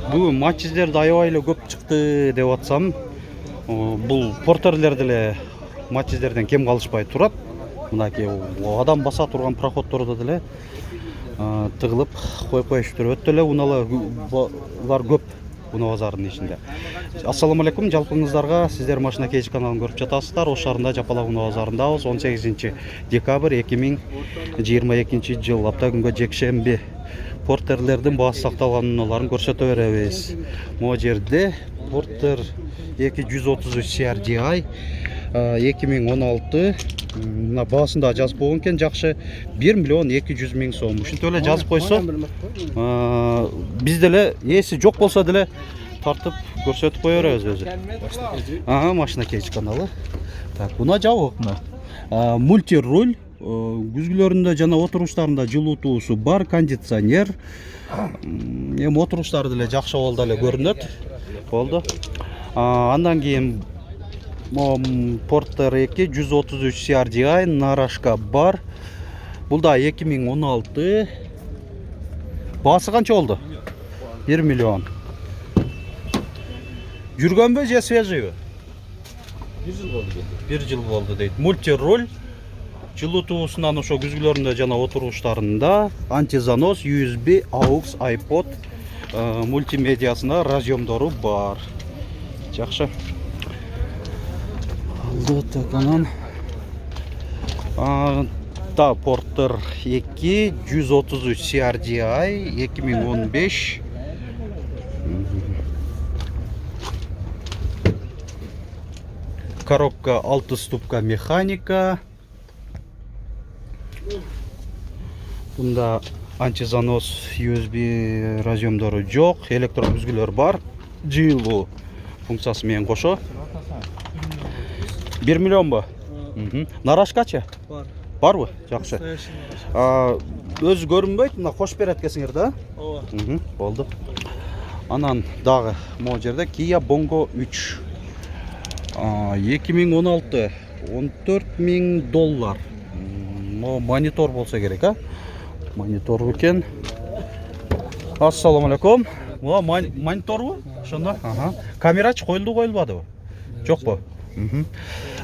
Бүгін матч издерди аябай эле көп чыкты деп атсам, бул портерлер деле матч издерден кем калышпай турат. Мынакей адам баса турган проходтордо деле тыгылып коюп коюштур. Өтө эле унаалар көп Уна базарынын ичинде. Ассаламу алейкум, жалпыңыздарга. Сиздер Машина Кейж каналын көрүп жатасыздар. Ош шаарында Жапалак Уна базарындабыз. 18 декабрь 2022 жыл апта күнгө жекшемби. Портерлердин баасы сакталган унааларын көрсөтө беребиз. Могу жерде Портер 233 CRDI 2016 мына баасын да жазып койгон экен, жакшы 1 миллион 200 миң сом. Ушинтип эле жазып койсо, биз деле эси жок болсо деле тартып көрсөтүп кое беребиз өзү. Машина Кейж каналы. Так, уна жабык мына. Мульти-руль, күзгүлөрүндө жана отуруштарында жылуутуусу бар, кондиционер. Эми отуруштары деле жакшы болду эле көрүнөт. Болду. Андан кийин Портер 2 133 CRDI нарашка бар. Бул да 2016. Баасы канча болду? 1 миллион. Жүргөнбү же свежийби? 1 жыл болду. 1 жыл болду дейт. Мульти-руль, жылуутуусунан ошо күзгүлөрүндө жана отуруштарында, антизанос, USB, AUX, iPod, мультимедиасына разъемдору бар. Жакшы. Так, анан Портер 2 133 CRDI 2015. Коробка 6 ступка механика. Бунда антизанос, USB разъемдору жок, электро күзгүлөр бар. Жылуу функциясы менен кошо. 1 миллион бу? Нарашкачы? Бар. Барбы? Жакшы. Өзү көрүнбөйт, мына кош берет экенсиңер да? Ооба. Болду. Анан дагы могу жерде Kia Bongo 3. 2016 14 миң доллар. Монитор болсо керек, Монитор экен. Ассаламу алейкум. Мониторбу? Ошондо? Камерачы коюлбадыбы? Жокпу?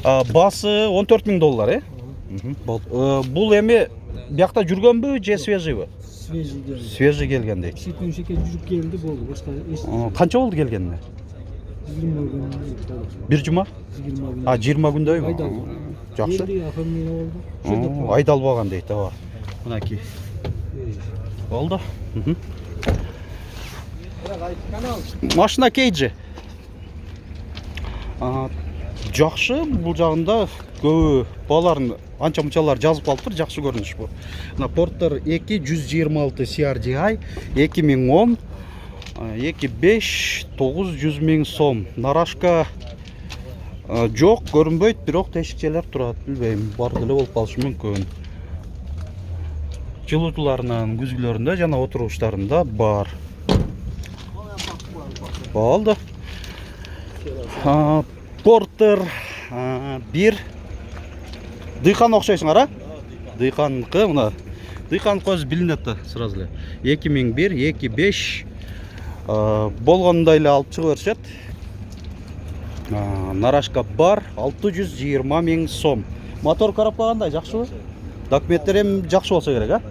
Баасы 14 миң доллар, Бул эми биякта жүргөнбү же свежийби? Свежий келген дейт. Шекке жүрүп келди болду, башка эч. Канча болду келгенине? 20 күн. Бир жума? 20 күндөйбү? Жакшы. Айдалбаган дейт, Мынакей. Болду. Машина Кейж. Жакшы, бул жагында көбү балалардын анча-мунчалар жазып калыптыр, жакшы көрүнүш бу. Мына Портер 2 126 CRDI 2010 2.5 900 миң сом. Нарашка жок, көрүнбөйт, бирок тешикчелер турат, билбейм, бар деле болуп калышы мүмкүн. Жылуутууларынын күзгүлөрүндө жана отуруштарында бар. Болду. Портер 1 Дыйкан окшойсуңар, Дыйканкы, мына. Дыйкан көз билинет да сразу эле. 2001 2.5 болгондой эле алып чыгып беришет. Нарашка бар, 620 миң сом. Мотор коробка кандай, жакшыбы? Документтер эми жакшы болсо керек,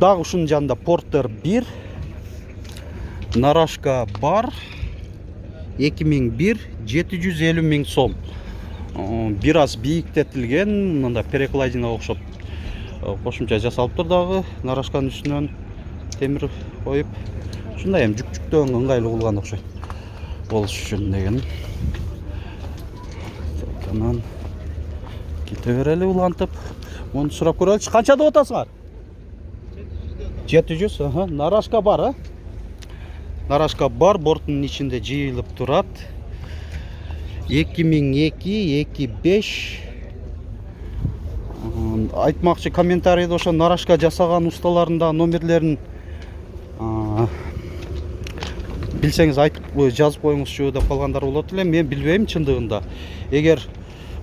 Дагы ушунун жанында Портер 1 Нарашка бар. 2001 750 миң сом. Бир аз бийиктетилген, мында перекладина окшоп кошумча жасалыптыр дагы. Нарашканын үстүнөн темир коюп, ушундай эми жүк-жүктөн ыңгайлуу кылган окшойт. Болуш үчүн деген. Анан кете берели улантып. Муну сурап көрөлүчү. Канча деп атасыңар? 700, Нарашка бар, Нарашка бар, бортунун ичинде жыйылып турат. 2002 2.5. Айтмакчы комментарийде ошо Нарашка жасаган усталарында номерлерин билсеңиз айтып жазып коюңузчу деп калгандар болот эле. Мен билбейм чындыгында. Эгер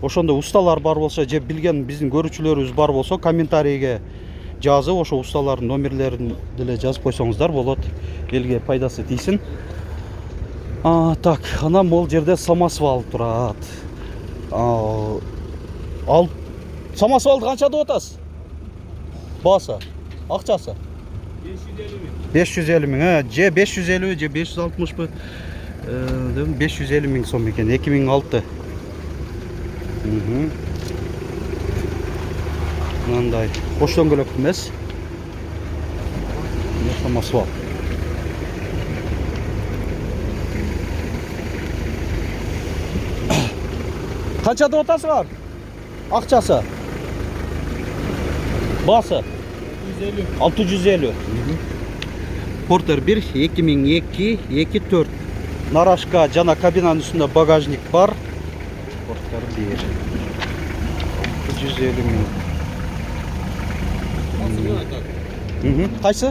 ошондой усталар бар болсо же билген биздин көрүүчүлөрүбүз бар болсо комментарийге жазып ошо усталардын номерлерин деле жазып койсоңуздар болот, элге пайдасы тийсин. Так, анан бул жерде самосвал турат. Ал самосвалды канча деп атасыз? Баасы, акчасы 550 миң, же 550 же 560 бы? 550 миң сом экен, 2006. Мындай кош дөңгөлөктүү эмес. Самосвал. Канча деп атасыңар? Акчасы? Баасы? 650. Портер 1 2002 24. Нарашка жана кабинанын үстүндө багажник бар. Портер 1 650 миң. Кайсы?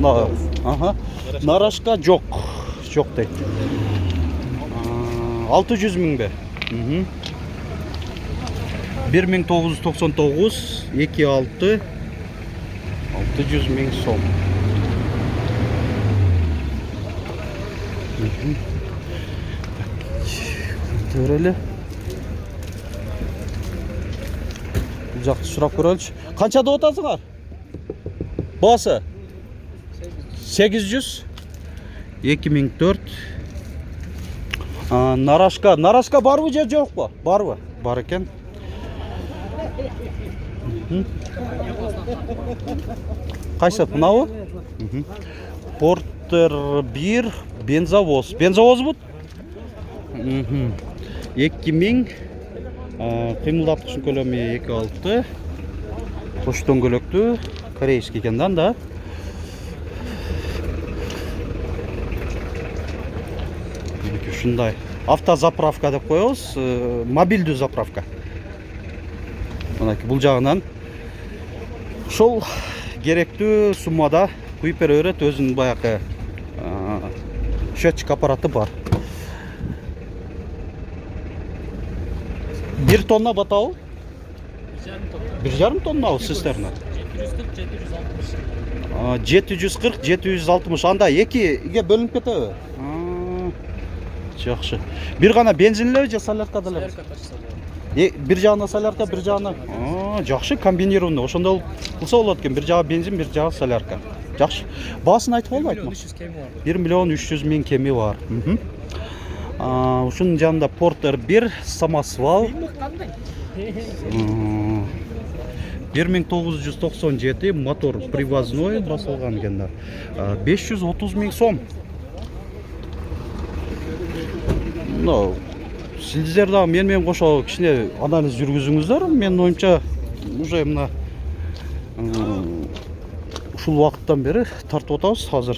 Ага. Нарашка жок. Жок дейт. 600 миң бе? 1999 26 600 миң сом. Көрөлү. Бул жакты сурап көрөлүчү. Канча деп атасыңар? Баасы? 800 2004. Нарашка барбы же жокпу? Барбы? Бар экен. Кайсы мынабы? Портер 1 бензовоз. Бензовозбу? 2000 кыймылдаткычын көлөмү 2.6. Кош дөңгөлөктүү, корейский экен да. Ушундай автозаправка деп коебуз, мобилдүү заправка. Мынакей бул жагынан ошол керектүү суммада куюп бере берет, өзүнүн баягы счетчик аппараты бар. 1 тонна батабы? 1,5 тонна цистерна. 740-760. Анда экиге бөлүнүп кетеби? Жакшы. Бир гана бензинлеби же солярка деле? Бир жагына солярка, бир жагына. Жакшы, комбинированный. Ошондо кылса болот экен. Бир жагы бензин, бир жагы солярка. Жакшы. Баасын айтып болбойт айтма. 1 миллион 300 миң кеми бар. Ушунун жанында Портер 1 самосвал. 1997 мотор привозной басылган экен. 530 миң сом. Сиздер дагы менен кошо кичине анализ жүргүзүңүздөр. Менин оюмча уже мына ушул убакыттан бери тартып атабыз. Азыр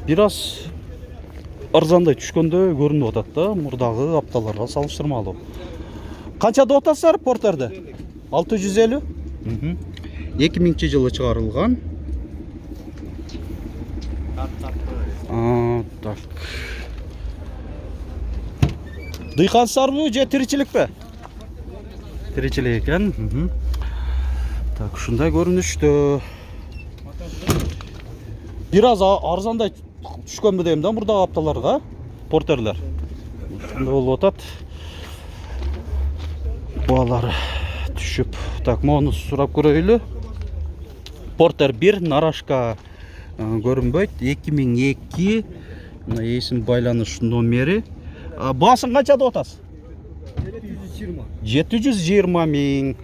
бир аз арзандай түшкөндөй көрүнүп атат да, мурдагы апталарга салыштырмалуу. Канча деп атасыздар Портерди? 650? 2000-жылы чыгарылган. Так. Дыйкансыздарбы же тиричиликпи? Тиричилик экен. Так, ушундай көрүнүштө. Бир аз арзандай түшкөнбү дейм да мурдагы апталарга Портерлер. Ушундай болуп атат. Баалары түшүп. Так, мону сурап көрөйлү. Портер 1 нарашка көрүнбөйт. 2002 мына эсим байланыш номери. Баасын канча деп атасыз? 720 миң.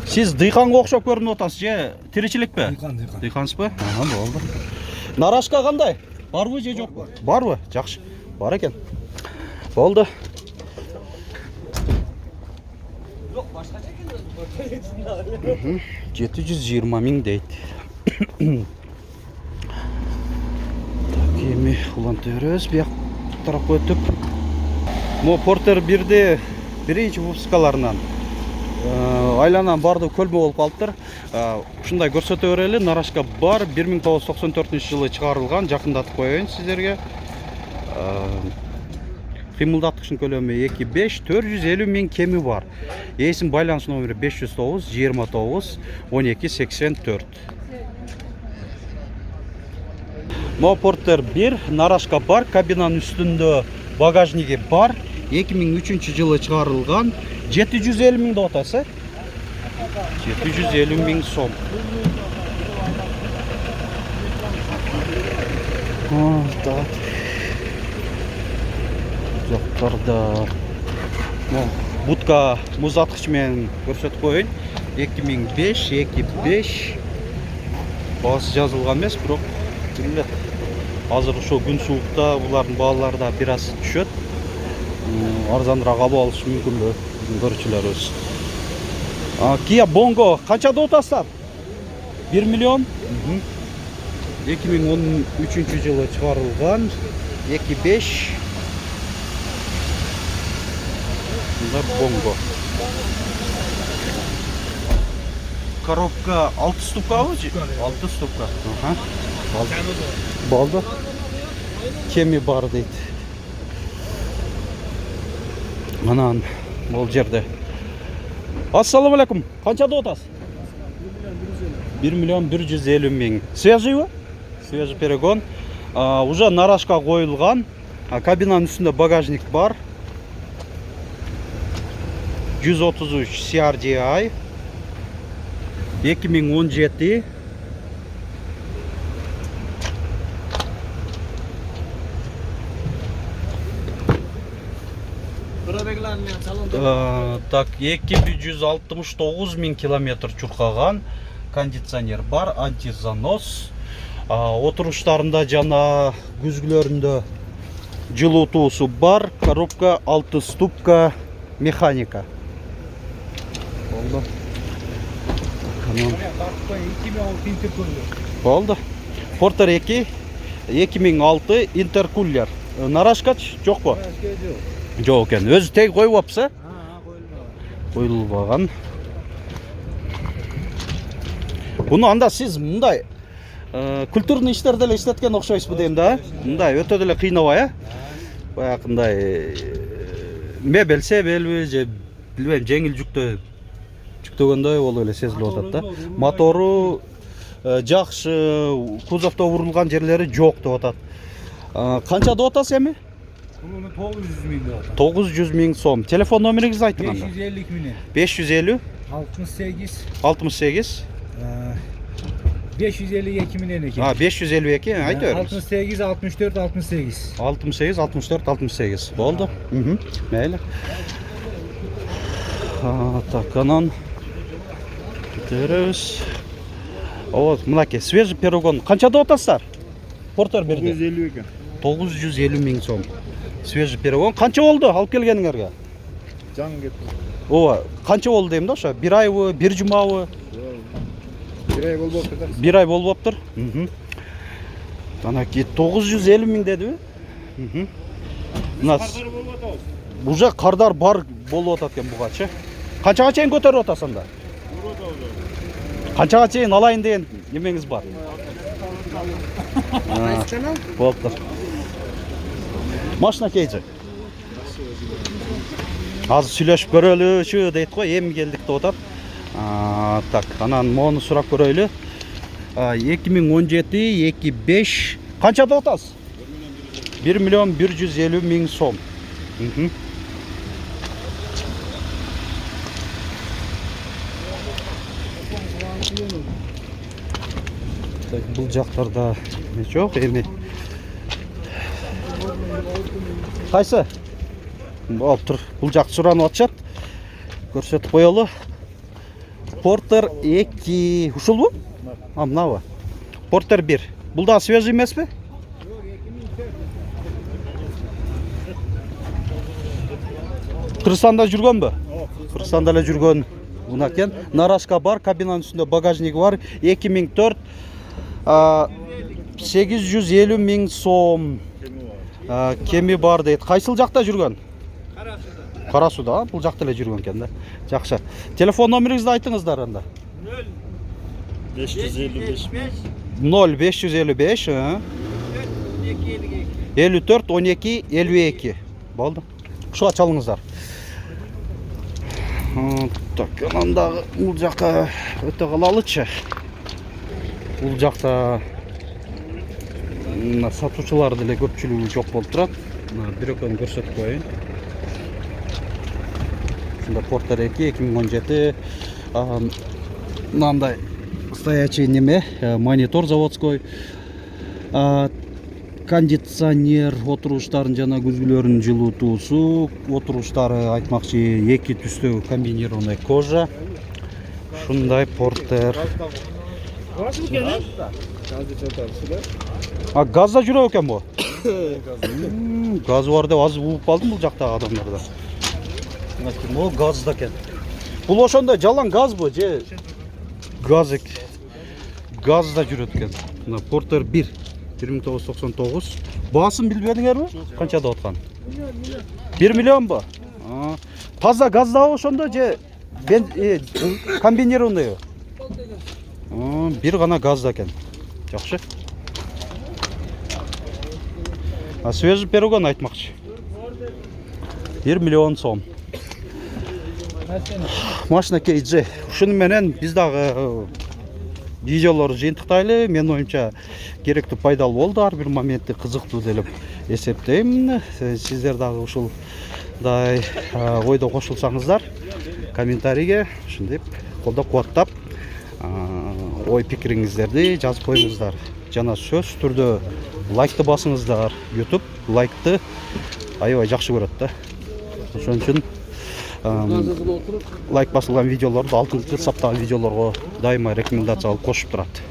Сиз дыйканга окшоп көрүнүп атасыз же тиричиликпи? Дыйкансызбы? Болду. Нарашка кандай? Барбы же жокпу? Барбы? Жакшы. Бар экен. Болду. 720 миң дейт. Эми улантып беребиз, бияк тарапка өтүп. Мо Портер 1де биринчи выпускаларынан айланан барды көлмө болуп калыптыр. Ушундай көрсөтө берели. Нарашка бар, 1994-жылы чыгарылган. Жакындатып коеюн сиздерге. кыймылдаткычтын көлөмү 2,5, 450 миң кеми бар. Эсим байланыш номери 509 29 12 84. Mo Porter 1, нарашка бар, кабинанын үстүндө багажниги бар. 2003 жылы чыгарылган. 750 миң деп атасы. 750 миң сом. Так. Жоктарда будка музаткыч менен көрсөтүп коеюн. 2005, 2,5. Баасы жазылган эмес, бирок ким билет. Азыр ошо күн суукта булардын баалары да бир аз түшөт. Арзаныраак алып алышы мүмкүнбү? Көрүүчүлөрүбүз. Kia Bongo канча деп атасыздар? 1 миллион. 2013 жылы чыгарылган. 2,5. Мында Bongo. Коробка 6 ступкабы? 6 ступка. Балды. Кеми бар дейт. Анан бул жерде. Ассаламу алейкум. Канча деп атасыз? 1 миллион 150 миң. Свежийбы? Свежий перегон. Уже нарашка коюлган. Кабинанын үстүндө багажник бар. 133 CRDI. 2017. Так, 269 миң километр чуркаган. Кондиционер бар, антизанос. Отуруштарында жана күзгүлөрүндө жылуутуусу бар. Коробка 6 ступка механика. Болду. Болду. Porter 2 2006 интеркулер. Нарашкач жокпу? Жок экен. Өзү тег коюп апсыз? Коюлбаган. Буну анда сиз мындай культурный иштерде эле иштеткен окшойсузбу дейм да? Мындай өтө деле кыйнабай, Баягындай мебель себелби же билбейм, жеңил жүктөгөндөй болуп эле сезилип атат да. Мотору жакшы, кузовдо урулган жерлери жок деп атат. Канча деп атасыз эми? 900 миң деп атат. 900 миң сом. Телефон номериңизди айтыңыз анда. 550 менен. 550 68 68 552 менен экен. 552 айта бериңиз. 68 64 68. 68 64 68. Болду. Мейли. Так, анан кетебиз. Вот, мынакей свежий перегон. Канча деп атасыздар? Porter 1. 950 экен. 950 миң сом. Свежий перегон. Канча болду алып келгениңерге? Жаңы кетти. Ооба, канча болду дейм да, ошо 1 айбы, 1 жумабы? 1 ай болбоптур да. 1 ай болбоптур. Анакей 950 миң дедиби? Мына уже кардар бар болуп атат экен бугачы. Канчага чейин көтөрүп атасың анда? Канчага чейин алайын деген немеңиз бар? Болуптур. Машина кейжи. Азыр сүйлөшүп көрөлүчү дейт го, эми келдик деп атат. Так, анан мону сурап көрөйлү. 2017 2,5 канча деп атасыз? 1 миллион 150 миң сом. Так, бул жактарда жок эми. Кайсы? Болуптур. Бул жак суранып атышат. Көрсөтүп коелу. Porter 2 ушулбу? Мынабы. Porter 1. Бул да свежий эмеспи? Кыргызстанда жүргөнбү? Кыргызстанда эле жүргөн. Мына экен. Нарашка бар, кабинанын үстүндө багажниги бар. 2004 850 миң сом. Кеми бар дейт. Кайсыл жакта жүргөн? Кара Сууда, бул жакта эле жүргөн экен да. Жакшы. Телефон номериңизди айтыңыздар анда. 555 0555 54 12 52. Болды. Ушуга чалыңыздар. Так, анандагы бул жакка өтө калалычы. Бул жакта сатуучулар деле көпчүлүгү жок болуп турат. Бир экөөнү көрсөтүп коеюн. Ушунда Портер 2 2017 мынандай стоячий неме, монитор заводской, кондиционер отуруштарын жана күзгүлөрүнүн жылытуусу, отуруштары айтмакчы эки түстөгү комбинированный кожа. Ушундай Портер. Газда жүрөт экен бу. Газ бар деп азыр угуп калдым бул жактагы адамдарда. О, газда экен. Бул ошондой жалаң газбы же газик? Газда жүрөт экен. Мына Портер 1 1999. Баасын билбедиңерби? Канча деп аткан? 1 миллионбу? Таза газда ошондо же комбинированный? Бир гана газда экен. Жакшы. Свежий перегон айтмакчы. 1 миллион сом. Машина KJ. Ушуну менен биз дагы видеолорду жыйынтыктайлы. Мен оюмча керектүү пайдалуу болду. Ар бир моменти кызыктуу деп эсептейм. Сиздер дагы ушулдай ойдо кошулсаңыздар, комментарийге ушинтип колдоп кубаттап ой пикириңиздерди жазып коюңуздар. Жана сөз түрдө лайкты басыңыздар. YouTube лайкты аябай жакшы көрөт да. Ошон үчүн лайк басылган видеолорду алтынчы саптагы видеолорго дайыма рекомендация алып кошуп турат.